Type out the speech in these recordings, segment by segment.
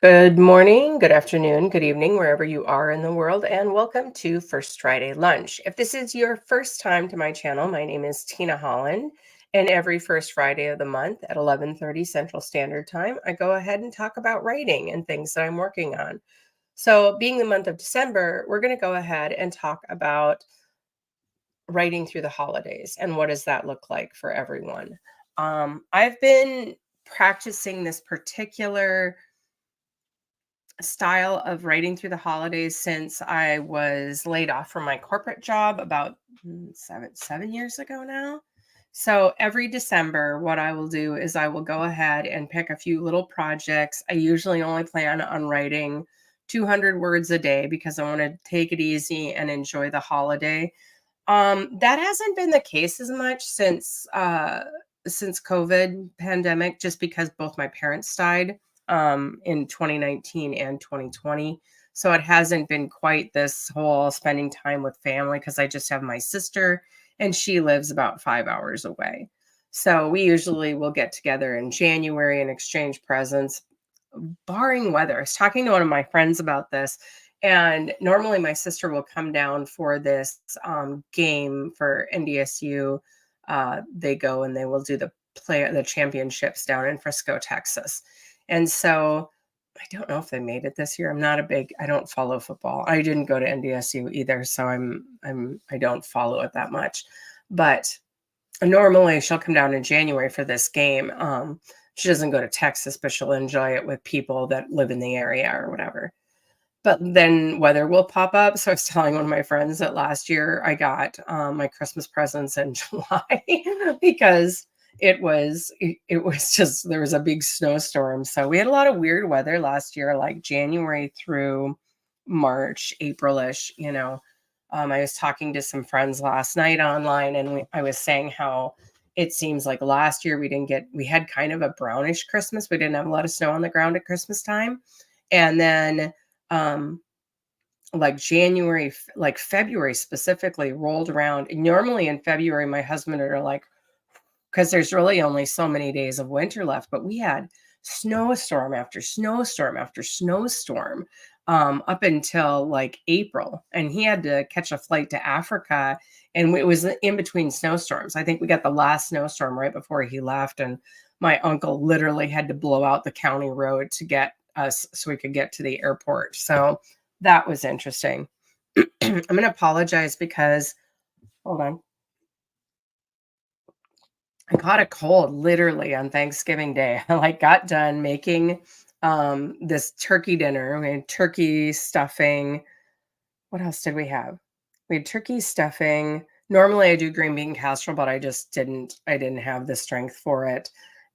Good morning, good afternoon, good evening, wherever you are in the world, and welcome to First Friday Lunch. If this is your first time to my channel, my name is Tina Holland, and every first Friday of the month at 11:30 Central Standard Time, I go ahead and talk about writing and things that I'm working on. So, being the month of December, we're going to go ahead and talk about writing through the holidays and what does that look like for everyone. I've been practicing this particular style of writing through the holidays since I was laid off from my corporate job about 7 years ago now. So every December, what I will do is I will go ahead and pick a few little projects. I usually only plan on writing 200 words a day because I want to take it easy and enjoy the holiday. That hasn't been the case as much since COVID pandemic, just because both my parents died in 2019 and 2020. So it hasn't been quite this whole spending time with family because I just have my sister and she lives about 5 hours away. So we usually will get together in January and exchange presents, barring weather. I was talking to one of my friends about this, and normally my sister will come down for this game for NDSU. They go and they will do the championships down in Frisco, Texas. And so I don't know if they made it this year. I don't follow football. I didn't go to NDSU either, so I don't follow it that much. But normally she'll come down in January for this game. She doesn't go to Texas, but she'll enjoy it with people that live in the area or whatever. But then weather will pop up. So I was telling one of my friends that last year I got my Christmas presents in July because it was just there was a big snowstorm. So we had a lot of weird weather last year, like January through March, Aprilish. I was talking to some friends last night online, and I was saying how it seems like last year we had kind of a brownish Christmas. We didn't have a lot of snow on the ground at Christmas time. And then um like February specifically rolled around. Normally in February, my husband are like, because there's really only so many days of winter left, but we had snowstorm after snowstorm after snowstorm up until like April. And he had to catch a flight to Africa, and it was in between snowstorms. I think we got the last snowstorm right before he left, and my uncle literally had to blow out the county road to get us so we could get to the airport. So that was interesting. I'm going to apologize because, hold on. I caught a cold literally on Thanksgiving Day. I like got done making this turkey dinner. We had turkey stuffing. What else did we have? We had turkey stuffing. Normally I do green bean casserole, but I didn't have the strength for it.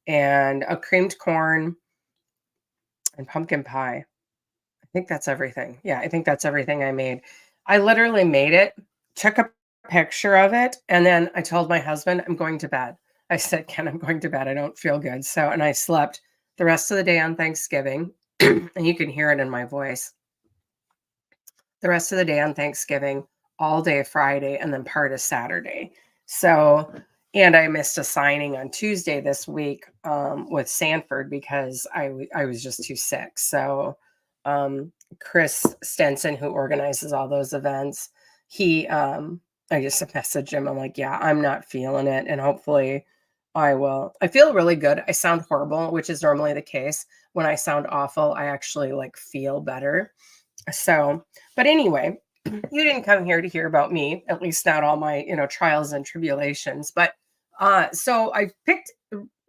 And a creamed corn and pumpkin pie. I think that's everything. Yeah, I think that's everything I made. I literally made it, took a picture of it, and then I told my husband, I'm going to bed. I said, Ken, I'm going to bed. I don't feel good. And I slept the rest of the day on Thanksgiving, and you can hear it in my voice. The rest of the day on Thanksgiving, all day Friday, and then part of Saturday. So, and I missed a signing on Tuesday this week with Sanford because I was just too sick. So, Chris Stenson, who organizes all those events, I just messaged him. I'm like, yeah, I'm not feeling it. And hopefully I will. I feel really good. I sound horrible, which is normally the case. When I sound awful, I actually like feel better. So, but anyway, you didn't come here to hear about me, at least not all my, trials and tribulations. But so I picked,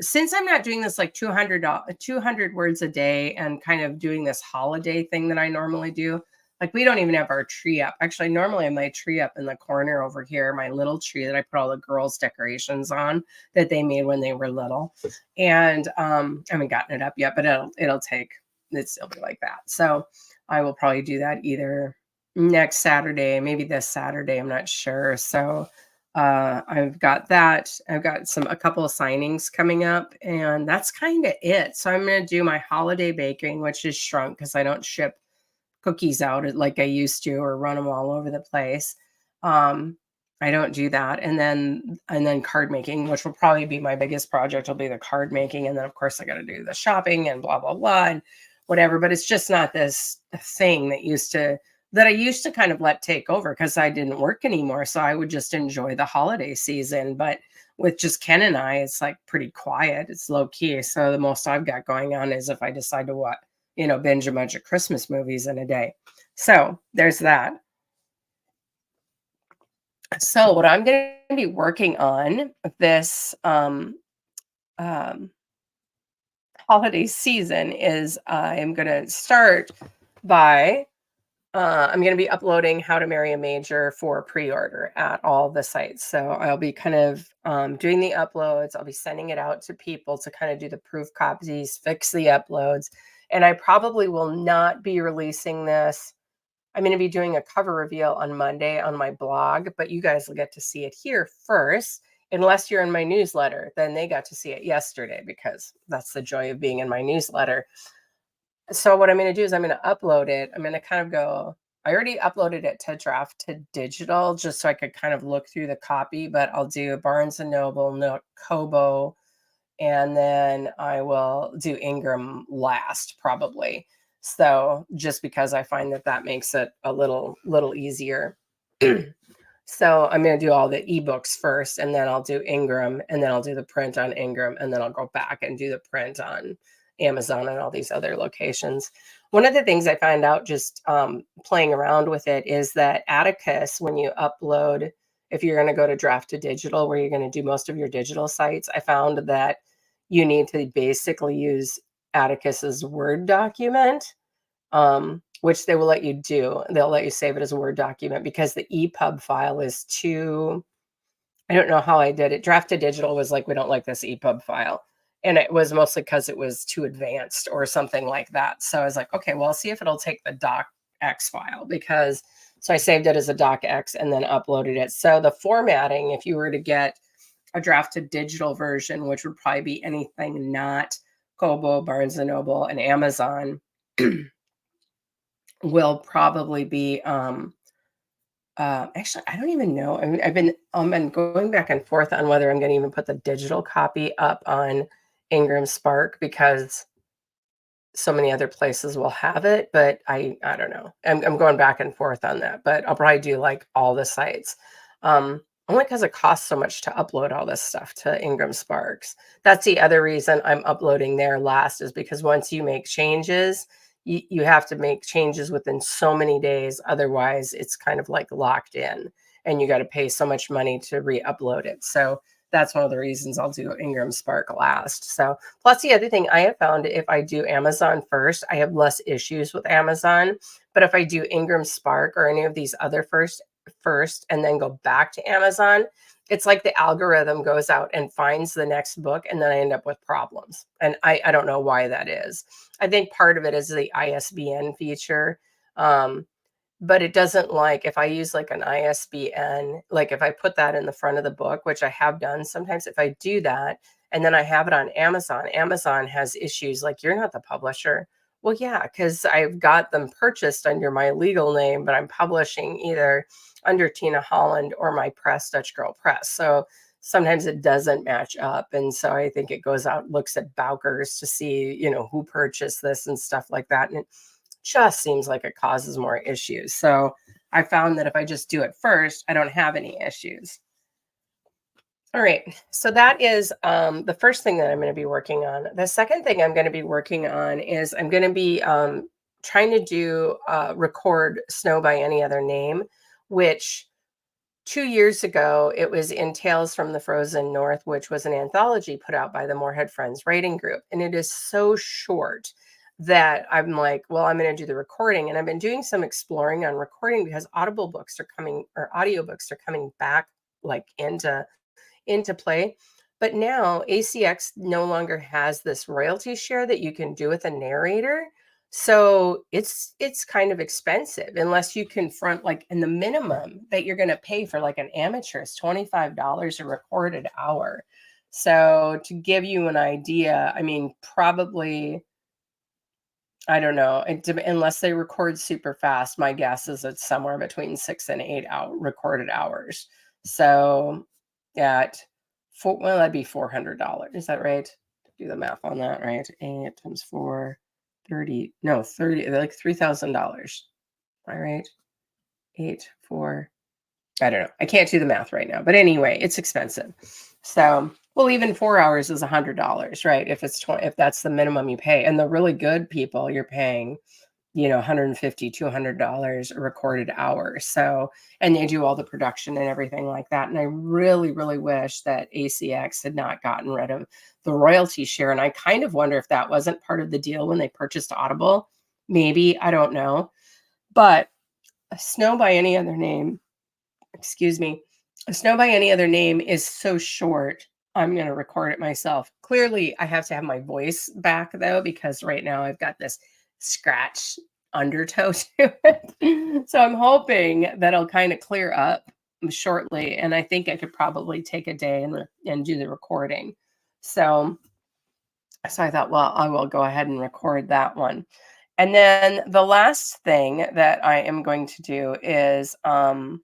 since I'm not doing this like 200 words a day and kind of doing this holiday thing that I normally do. Like we don't even have our tree up. Actually, normally I have my tree up in the corner over here, my little tree that I put all the girls' decorations on that they made when they were little. And I haven't gotten it up yet, but it'll still be like that. So I will probably do that either next Saturday, maybe this Saturday. I'm not sure. So I've got that. I've got a couple of signings coming up, and that's kind of it. So I'm going to do my holiday baking, which is shrunk because I don't ship cookies out like I used to or run them all over the place. Um, I don't do that. And then card making, which will probably be my biggest project, will be the card making. And then of course I got to do the shopping and blah, blah, blah. And whatever, but it's just not this thing that I used to kind of let take over because I didn't work anymore. So I would just enjoy the holiday season. But with just Ken and I, it's like pretty quiet. It's low key. So the most I've got going on is if I decide to binge a bunch of Christmas movies in a day. So there's that. So what I'm going to be working on this um, holiday season is I'm going to start by I'm going to be uploading How to Marry a Major for pre-order at all the sites. So I'll be kind of doing the uploads. I'll be sending it out to people to kind of do the proof copies, fix the uploads. And I probably will not be releasing this. I'm going to be doing a cover reveal on Monday on my blog, but you guys will get to see it here first. Unless you're in my newsletter, then they got to see it yesterday because that's the joy of being in my newsletter. So what I'm going to do is I'm going to upload it. I'm going to kind of go, I already uploaded it to draft to digital just so I could kind of look through the copy, but I'll do Barnes and Noble, Nook, Kobo, and then I will do Ingram last probably. So just because I find that makes it a little easier. So I'm going to do all the ebooks first, and then I'll do Ingram, and then I'll do the print on Ingram, and then I'll go back and do the print on Amazon and all these other locations. One of the things I found out just playing around with it is that Atticus, when you upload, if you're going to go to draft to digital, where you're going to do most of your digital sites, I found that you need to basically use Atticus's Word document, which they will let you do. They'll let you save it as a Word document because the EPUB file is too, I don't know how I did it. Draft to digital was like, we don't like this EPUB file. And it was mostly because it was too advanced or something like that. So I was like, okay, well, I'll see if it'll take the docx file so I saved it as a docx and then uploaded it. So the formatting, if you were to get a draft to digital version, which would probably be anything not Kobo, Barnes and Noble, and Amazon, will probably be actually, I don't even know. I mean, I've been going back and forth on whether I'm going to even put the digital copy up on Ingram Spark because so many other places will have it, but I don't know. I'm going back and forth on that, but I'll probably do like all the sites. Only because it costs so much to upload all this stuff to Ingram Sparks. That's the other reason I'm uploading there last, is because once you make changes, you have to make changes within so many days. Otherwise, it's kind of like locked in and you got to pay so much money to re-upload it. So that's one of the reasons I'll do Ingram Spark last. So plus the other thing I have found, if I do Amazon first, I have less issues with Amazon. But if I do Ingram Spark or any of these other first and then go back to Amazon, it's like the algorithm goes out and finds the next book, and then I end up with problems. And I don't know why that is. I think part of it is the ISBN feature. But it doesn't, like if I use like an ISBN, like if I put that in the front of the book, which I have done sometimes, if I do that and then I have it on Amazon, Amazon has issues like, you're not the publisher. Well, yeah, because I've got them purchased under my legal name, but I'm publishing either under Tina Holland or my press, Dutch Girl Press. So sometimes it doesn't match up. And so I think it goes out, looks at Bowkers to see, who purchased this and stuff like that. And it just seems like it causes more issues. So I found that if I just do it first, I don't have any issues. All right, so that is the first thing that I'm going to be working on. The second thing I'm going to be working on is I'm going to be trying to do record Snow by Any Other Name, which 2 years ago, it was in Tales from the Frozen North, which was an anthology put out by the Moorhead Friends Writing Group. And it is so short that I'm like, well, I'm going to do the recording. And I've been doing some exploring on recording because Audible books are coming, or audiobooks are coming back like into play. But now ACX no longer has this royalty share that you can do with a narrator. So it's kind of expensive unless you confront, like, in the minimum that you're going to pay for like an amateur is $25 a recorded hour. So to give you an idea, I mean, probably, I don't know, unless they record super fast, my guess is it's somewhere between 6 and 8 recorded hours. So that'd be $400. Is that right? Do the math on that, right? 8 times 4. 30, no, 30, like $3,000. All right. 8, 4. I don't know. I can't do the math right now. But anyway, it's expensive. So, well, even 4 hours is $100, right? If it's 20, if that's the minimum you pay. And the really good people, you're paying, $150, $200 a recorded hour. So, and they do all the production and everything like that. And I really, really wish that ACX had not gotten rid of the royalty share. And I kind of wonder if that wasn't part of the deal when they purchased Audible. Maybe, I don't know. But Snow by Any Other Name, excuse me, Snow by Any Other Name is so short. I'm going to record it myself. Clearly, I have to have my voice back though, because right now I've got this scratch undertow to it. So I'm hoping that it'll kind of clear up shortly. And I think I could probably take a day and do the recording. So I thought, well, I will go ahead and record that one. And then the last thing that I am going to do is I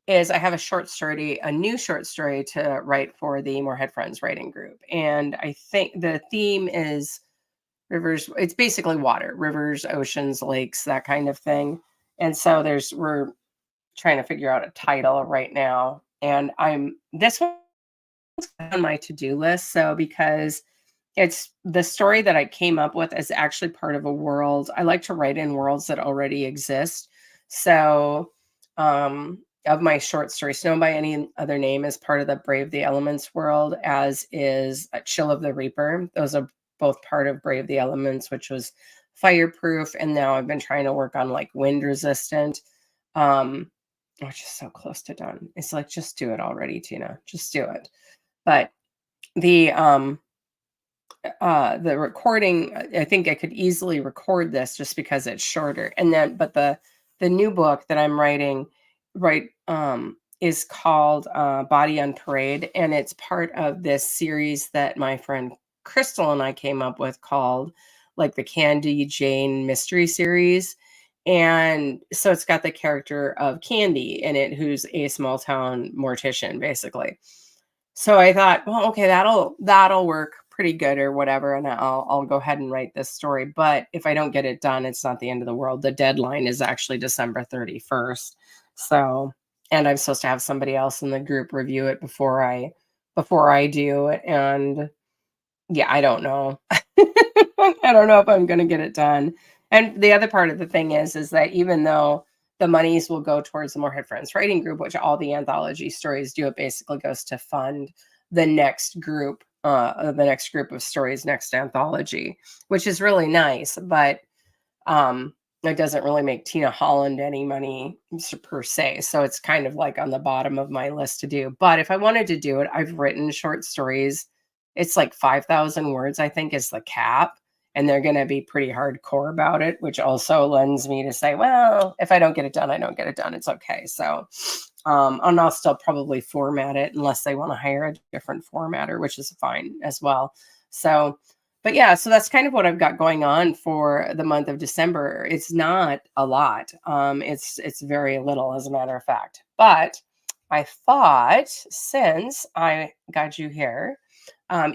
have a new short story to write for the Morehead Friends writing group. And I think the theme is rivers. It's basically water, rivers, oceans, lakes, that kind of thing. And so we're trying to figure out a title right now. And this one's on my to-do list. So because it's the story that I came up with is actually part of a world. I like to write in worlds that already exist. So, of my short story, Snow by Any Other Name is part of the Brave the Elements world, as is Chill of the Reaper. Those are both part of Brave the Elements, which was fireproof. And now I've been trying to work on like wind resistant, which is so close to done. It's like, just do it already, Tina. Just do it. But the recording, I think I could easily record this just because it's shorter. And then, but the new book that I'm writing, is called Body on Parade, and it's part of this series that my friend Crystal and I came up with called like the Candy Jane mystery series. And so it's got the character of Candy in it, who's a small town mortician, basically. So I thought, well, okay, that'll work pretty good or whatever, and I'll go ahead and write this story. But if I don't get it done, it's not the end of the world. The deadline is actually December 31st. So, and I'm supposed to have somebody else in the group review it before I do. And yeah, I don't know. I don't know if I'm going to get it done. And the other part of the thing is that even though the monies will go towards the Morehead Friends writing group, which all the anthology stories do, it basically goes to fund the next group of stories, next anthology, which is really nice. But it doesn't really make Tina Holland any money per se. So it's kind of like on the bottom of my list to do. But if I wanted to do it, I've written short stories. It's like 5,000 words, I think, is the cap. And they're going to be pretty hardcore about it, which also lends me to say, well, if I don't get it done, I don't get it done. It's okay. So, and I'll still probably format it unless they want to hire a different formatter, which is fine as well. So, but yeah, so that's kind of what I've got going on for the month of December. It's not a lot. It's very little, as a matter of fact. But I thought, since I got you here,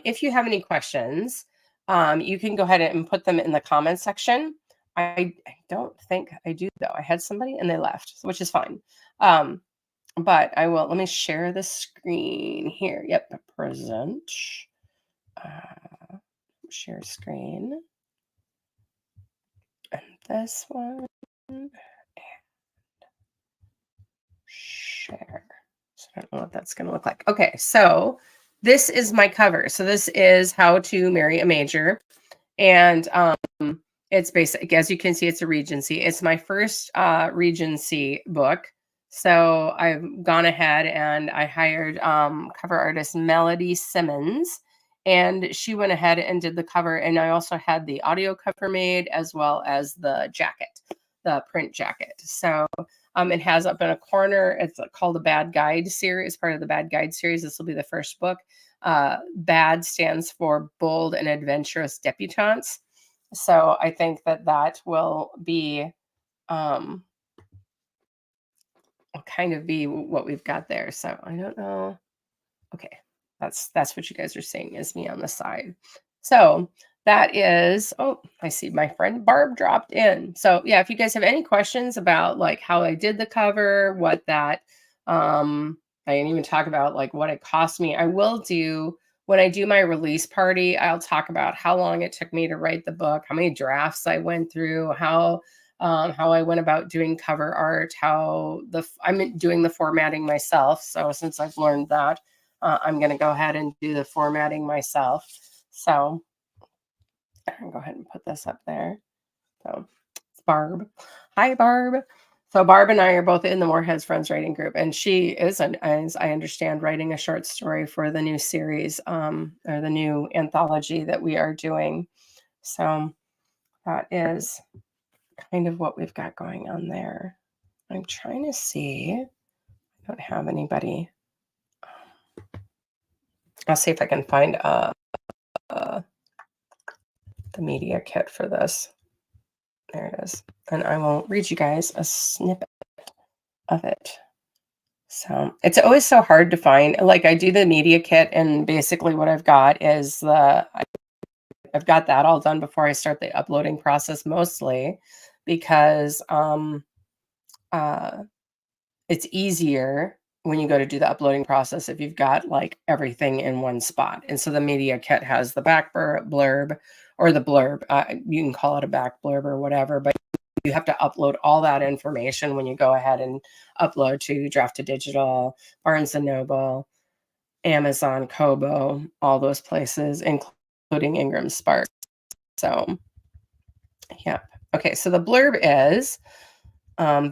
if you have any questions, you can go ahead and put them in the comment section. I don't think I do, though. I had somebody and they left, which is fine. But I will, let me share the screen here. Yep, present. Share screen. And this one. And share. So I don't know what that's going to look like. Okay, so this is my cover. So this is How to Marry a Major. And it's basic. As you can see, it's a Regency. It's my first Regency book. So I've gone ahead and I hired cover artist Melody Simmons, and she went ahead and did the cover. And I also had the audio cover made as well as the jacket, the print jacket. So it has up in a corner, it's called the Bad Guide series, part of the Bad Guide series. This will be the first book. BAD stands for Bold and Adventurous Debutantes. So I think that will be kind of be what we've got there. So I don't know. Okay, that's what you guys are seeing is me on the side. So that is, oh, I see my friend Barb dropped in. So yeah, if you guys have any questions about like how I did the cover, what that, um, I didn't even talk about like what it cost me. I will do when I do my release party, I'll talk about how long it took me to write the book, how many drafts I went through, how I went about doing cover art, I'm doing the formatting myself. So since I've learned that, I'm going to go ahead and do the formatting myself. So I'll go ahead and put this up there. So it's Barb. Hi, Barb. So Barb and I are both in the Moreheads Friends writing group, and she is, as I understand, writing a short story for the new series, or the new anthology that we are doing. So that is kind of what we've got going on there. I'm trying to see. I don't have anybody. I'll see if I can find the media kit for this. There it is. And I will read you guys a snippet of it. So it's always so hard to find. Like I do the media kit, and basically what I've got is I've got that all done before I start the uploading process, mostly because it's easier when you go to do the uploading process if you've got like everything in one spot. And so the media kit has the back blurb or the blurb. You can call it a back blurb or whatever, but you have to upload all that information when you go ahead and upload to Draft to Digital, Barnes and Noble, Amazon, Kobo, all those places, including Ingram Spark. So, yeah. Okay, so the blurb is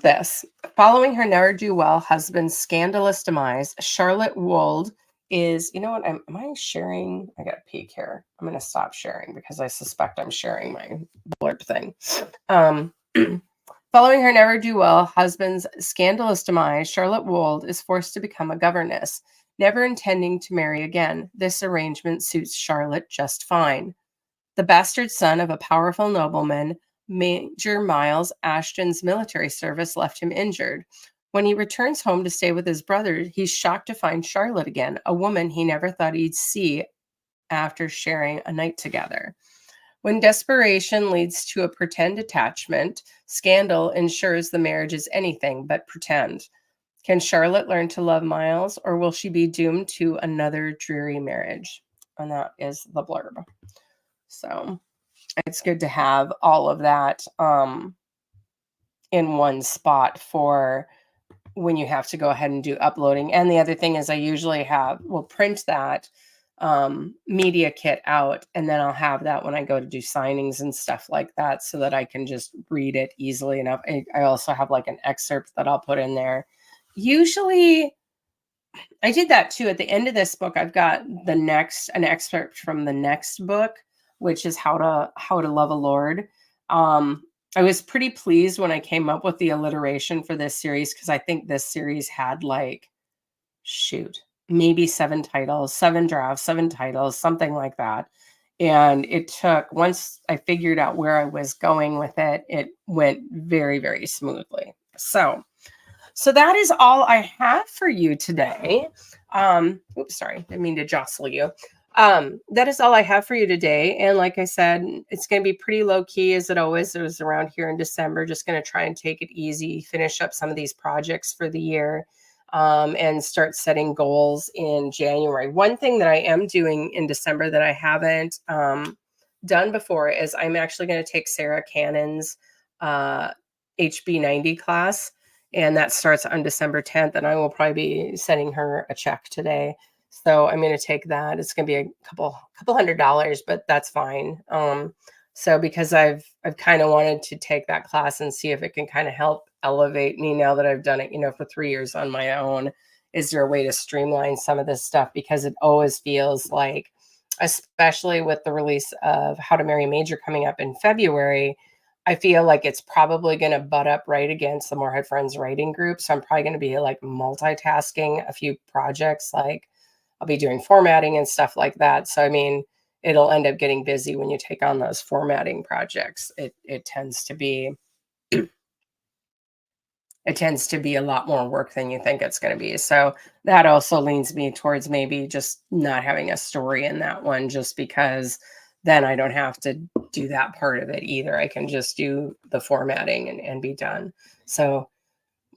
this. Following her ne'er-do-well husband's scandalous demise, Charlotte Wold is, you know what, am I sharing? I got to peek here. I'm going to stop sharing because I suspect I'm sharing my blurb thing. Following her ne'er-do-well husband's scandalous demise, Charlotte Wold is forced to become a governess, never intending to marry again. This arrangement suits Charlotte just fine. The bastard son of a powerful nobleman, Major Miles Ashton's military service left him injured. When he returns home to stay with his brother, he's shocked to find Charlotte again, a woman he never thought he'd see after sharing a night together. When desperation leads to a pretend attachment, scandal ensures the marriage is anything but pretend. Can Charlotte learn to love Miles, or will she be doomed to another dreary marriage? And that is the blurb. So it's good to have all of that in one spot for when you have to go ahead and do uploading. And the other thing is I usually will print that media kit out, and then I'll have that when I go to do signings and stuff like that so that I can just read it easily enough. I also have like an excerpt that I'll put in there. Usually I did that too. At the end of this book, I've got an excerpt from the next book, which is how to love a lord. I was pretty pleased when I came up with the alliteration for this series because I think this series had like, maybe 7 titles, 7 drafts, 7 titles, something like that. And it took, once I figured out where I was going with it, it went very, very smoothly. So that is all I have for you today. Oops, sorry, didn't mean to jostle you. That is all I have for you today. And like I said, it's going to be pretty low key as it always is around here in December. Just going to try and take it easy, finish up some of these projects for the year, and start setting goals in January. One thing that I am doing in December that I haven't done before is I'm actually going to take Sarah Cannon's HB90 class. And that starts on December 10th. And I will probably be sending her a check today. So I'm going to take that. It's going to be a couple $100s, but that's fine. So because I've kind of wanted to take that class and see if it can kind of help elevate me now that I've done it, for 3 years on my own. Is there a way to streamline some of this stuff? Because it always feels like, especially with the release of How to Marry a Major coming up in February, I feel like it's probably going to butt up right against the Morehead Friends writing group. So I'm probably going to be like multitasking a few projects. Like I'll be doing formatting and stuff like that. So, I mean, it'll end up getting busy when you take on those formatting projects. It tends to be a lot more work than you think it's going to be. So that also leans me towards maybe just not having a story in that one, just because then I don't have to do that part of it either. I can just do the formatting and be done. So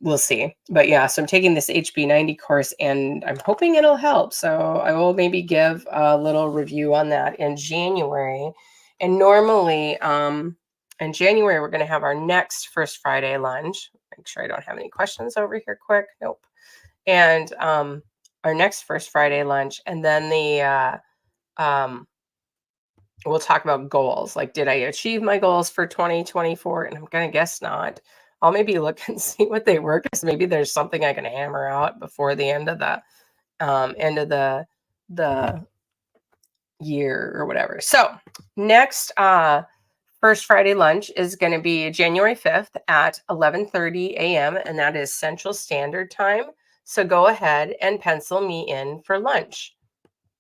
we'll see. But yeah, so I'm taking this HB90 course and I'm hoping it'll help. So I will maybe give a little review on that in January. And normally, in January, we're going to have our next First Friday lunch. Make sure I don't have any questions over here quick. Nope. And our next First Friday lunch. And then we'll talk about goals. Like, did I achieve my goals for 2024? And I'm going to guess not. I'll maybe look and see what they were, because maybe there's something I can hammer out before the end of the year or whatever. So next First Friday lunch is going to be January 5th at 11:30 a.m. and that is Central Standard Time. So go ahead and pencil me in for lunch.